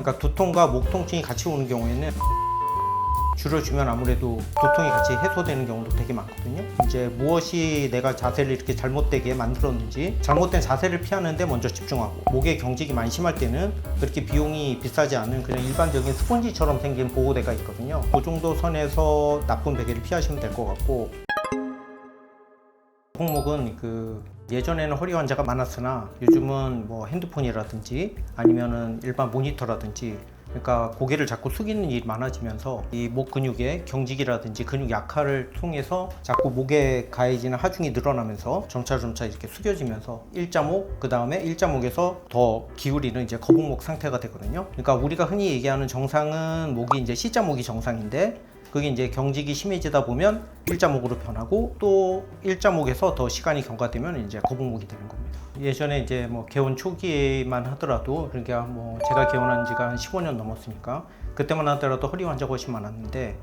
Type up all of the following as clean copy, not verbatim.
그러니까 두통과 목 통증이 같이 오는 경우에는 줄여주면 아무래도 두통이 같이 해소되는 경우도 되게 많거든요. 이제 무엇이 내가 자세를 이렇게 잘못되게 만들었는지, 잘못된 자세를 피하는데 먼저 집중하고, 목에 경직이 많이 심할 때는 그렇게 비용이 비싸지 않은 그냥 일반적인 스펀지처럼 생긴 보호대가 있거든요. 그 정도 선에서 나쁜 베개를 피하시면 될 것 같고, 목목은 예전에는 허리 환자가 많았으나 요즘은 뭐 핸드폰이라든지 아니면은 일반 모니터라든지, 그러니까 고개를 자꾸 숙이는 일이 많아지면서 이 목 근육의 경직이라든지 근육 약화를 통해서 자꾸 목에 가해지는 하중이 늘어나면서 점차 이렇게 숙여지면서 일자목, 그 다음에 일자목에서 더 기울이는 이제 거북목 상태가 되거든요. 그러니까 우리가 흔히 얘기하는 정상은 목이 이제 C자목이 정상인데, 그게 이제 경직이 심해지다 보면 일자목으로 변하고, 또 일자목에서 더 시간이 경과되면 이제 거북목이 되는 겁니다. 예전에 이제 뭐 개원 초기에만 하더라도, 그러니까 뭐 제가 개원한 지가 한 15년 넘었으니까 그때만 하더라도 허리 환자가 훨씬 많았는데,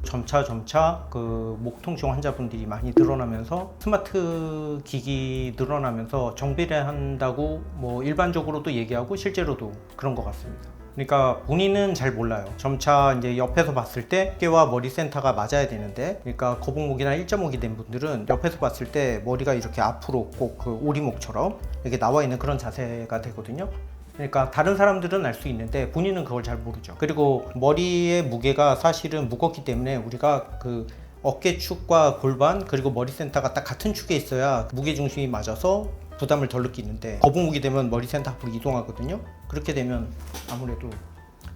점차 그 목통증 환자분들이 많이 늘어나면서 스마트 기기 늘어나면서 정비례한다고 뭐 일반적으로도 얘기하고 실제로도 그런 것 같습니다. 그러니까 본인은 잘 몰라요. 점차 이제 옆에서 봤을 때 어깨와 머리 센터가 맞아야 되는데, 그러니까 거북목이나 일자목이 된 분들은 옆에서 봤을 때 머리가 이렇게 앞으로 꼭 그 오리목처럼 이렇게 나와 있는 그런 자세가 되거든요. 그러니까 다른 사람들은 알 수 있는데 본인은 그걸 잘 모르죠. 그리고 머리의 무게가 사실은 무겁기 때문에 우리가 그 어깨축과 골반 그리고 머리 센터가 딱 같은 축에 있어야 무게 중심이 맞아서 부담을 덜 느끼는데, 거북목이 되면 머리 센터 앞으로 이동하거든요. 그렇게 되면 아무래도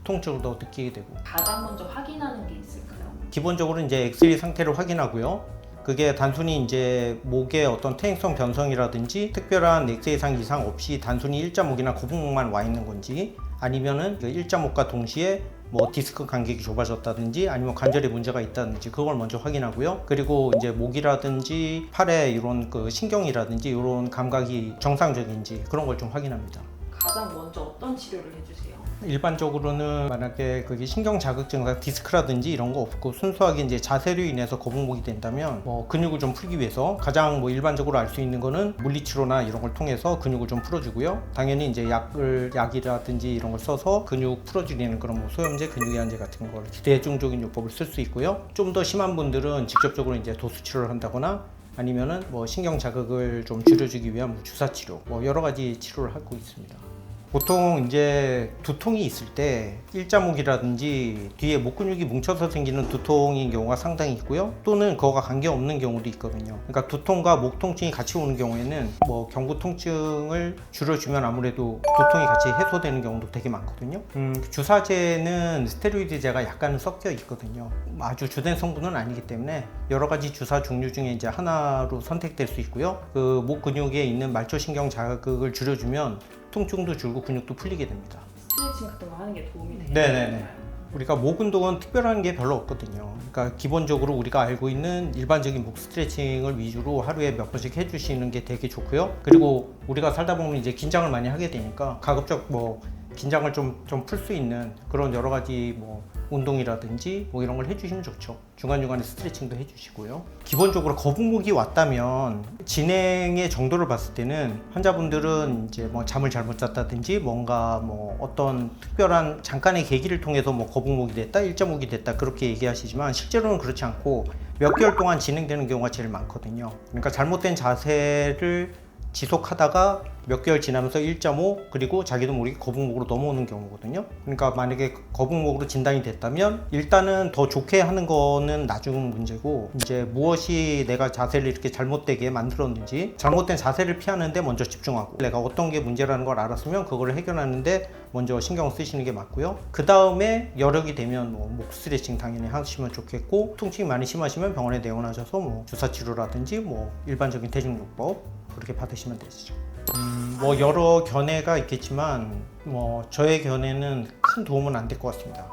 통증을 더 느끼게 되고. 가장 먼저 확인하는 게 있을까요? 기본적으로 이제 엑스레이 상태를 확인하고요. 그게 단순히 이제 목의 어떤 퇴행성 변성이라든지 특별한 엑스레이상 이상 없이 단순히 일자목이나 거북목만 와 있는 건지, 아니면은 그 일자목과 동시에 뭐 디스크 간격이 좁아졌다든지 아니면 관절에 문제가 있다든지, 그걸 먼저 확인하고요. 그리고 이제 목이라든지 팔에 이런 그 신경이라든지 이런 감각이 정상적인지 그런 걸 좀 확인합니다. 가장 먼저 어떤 치료를 해주세요? 일반적으로는 만약에 그게 신경 자극 증상, 디스크라든지 이런 거 없고 순수하게 이제 자세로 인해서 거북목이 된다면, 뭐 근육을 좀 풀기 위해서 가장 뭐 일반적으로 알 수 있는 거는 물리치료나 이런 걸 통해서 근육을 좀 풀어주고요. 당연히 이제 약이라든지 이런 걸 써서 근육 풀어주려는 그런 뭐 소염제, 근육이완제 같은 걸 대중적인 요법을 쓸 수 있고요. 좀 더 심한 분들은 직접적으로 이제 도수 치료를 한다거나, 아니면은 뭐 신경 자극을 좀 줄여주기 위한 뭐 주사 치료, 뭐 여러 가지 치료를 하고 있습니다. 보통 이제 두통이 있을 때 일자목이라든지 뒤에 목 근육이 뭉쳐서 생기는 두통인 경우가 상당히 있고요. 또는 그거가 관계없는 경우도 있거든요. 그러니까 두통과 목 통증이 같이 오는 경우에는 뭐 경부 통증을 줄여주면 아무래도 두통이 같이 해소되는 경우도 되게 많거든요. 주사제는 스테로이드제가 약간은 섞여 있거든요. 아주 주된 성분은 아니기 때문에 여러 가지 주사 종류 중에 이제 하나로 선택될 수 있고요. 그 목 근육에 있는 말초신경 자극을 줄여주면 통증도 줄고 근육도 풀리게 됩니다. 스트레칭 같은 거 하는 게 도움이 돼요? 네네네. 우리가 목 운동은 특별한 게 별로 없거든요. 그러니까 기본적으로 우리가 알고 있는 일반적인 목 스트레칭을 위주로 하루에 몇 번씩 해주시는 게 되게 좋고요. 그리고 우리가 살다 보면 이제 긴장을 많이 하게 되니까 가급적 뭐 긴장을 좀 풀 수 있는 그런 여러 가지 뭐 운동이라든지 뭐 이런 걸 해주시면 좋죠. 중간중간에 스트레칭도 해주시고요. 기본적으로 거북목이 왔다면 진행의 정도를 봤을 때는 환자분들은 이제 뭐 잠을 잘못 잤다든지 뭔가 뭐 어떤 특별한 잠깐의 계기를 통해서 뭐 거북목이 됐다, 일자목이 됐다 그렇게 얘기하시지만, 실제로는 그렇지 않고 몇 개월 동안 진행되는 경우가 제일 많거든요. 그러니까 잘못된 자세를 지속하다가 몇 개월 지나면서 일자목, 그리고 자기도 모르게 거북목으로 넘어오는 경우거든요. 그러니까 만약에 거북목으로 진단이 됐다면 일단은 더 좋게 하는 거는 나중 문제고, 이제 무엇이 내가 자세를 이렇게 잘못되게 만들었는지, 잘못된 자세를 피하는데 먼저 집중하고, 내가 어떤 게 문제라는 걸 알았으면 그거를 해결하는데 먼저 신경 쓰시는 게 맞고요. 그 다음에 여력이 되면 뭐 목 스트레칭 당연히 하시면 좋겠고, 통증이 많이 심하시면 병원에 내원하셔서 뭐 주사 치료라든지 뭐 일반적인 대중요법 그렇게 받으시면 되시죠. 뭐 여러 견해가 있겠지만 뭐 저의 견해는 큰 도움은 안 될 것 같습니다.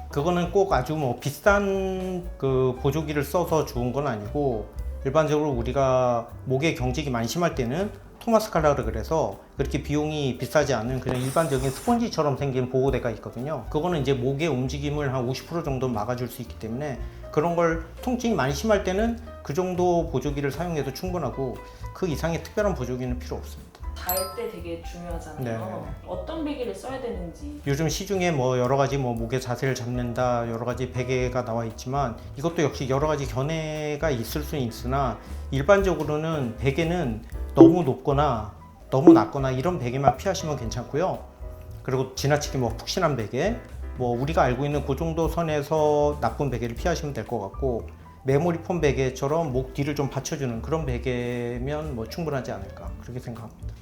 그거는 꼭 아주 뭐 비싼 그 보조기를 써서 좋은 건 아니고, 일반적으로 우리가 목에 경직이 많이 심할 때는 토마스 칼라르 그래서 그렇게 비용이 비싸지 않은 그냥 일반적인 스펀지처럼 생긴 보호대가 있거든요. 그거는 이제 목의 움직임을 한 50% 정도 막아줄 수 있기 때문에, 그런 걸 통증이 많이 심할 때는 그 정도 보조기를 사용해도 충분하고 그 이상의 특별한 보조기는 필요 없습니다. 잘 때 되게 중요하잖아요. 어떤 베개를 써야 되는지. 요즘 시중에 뭐 여러 가지 뭐 목의 자세를 잡는다 여러 가지 베개가 나와 있지만 이것도 역시 여러 가지 견해가 있을 수는 있으나 일반적으로는 베개는 너무 높거나 너무 낮거나 이런 베개만 피하시면 괜찮고요. 그리고 지나치게 뭐 푹신한 베개, 뭐 우리가 알고 있는 그 정도 선에서 나쁜 베개를 피하시면 될 것 같고 메모리 폼 베개처럼 목 뒤를 좀 받쳐주는 그런 베개면 뭐 충분하지 않을까 그렇게 생각합니다.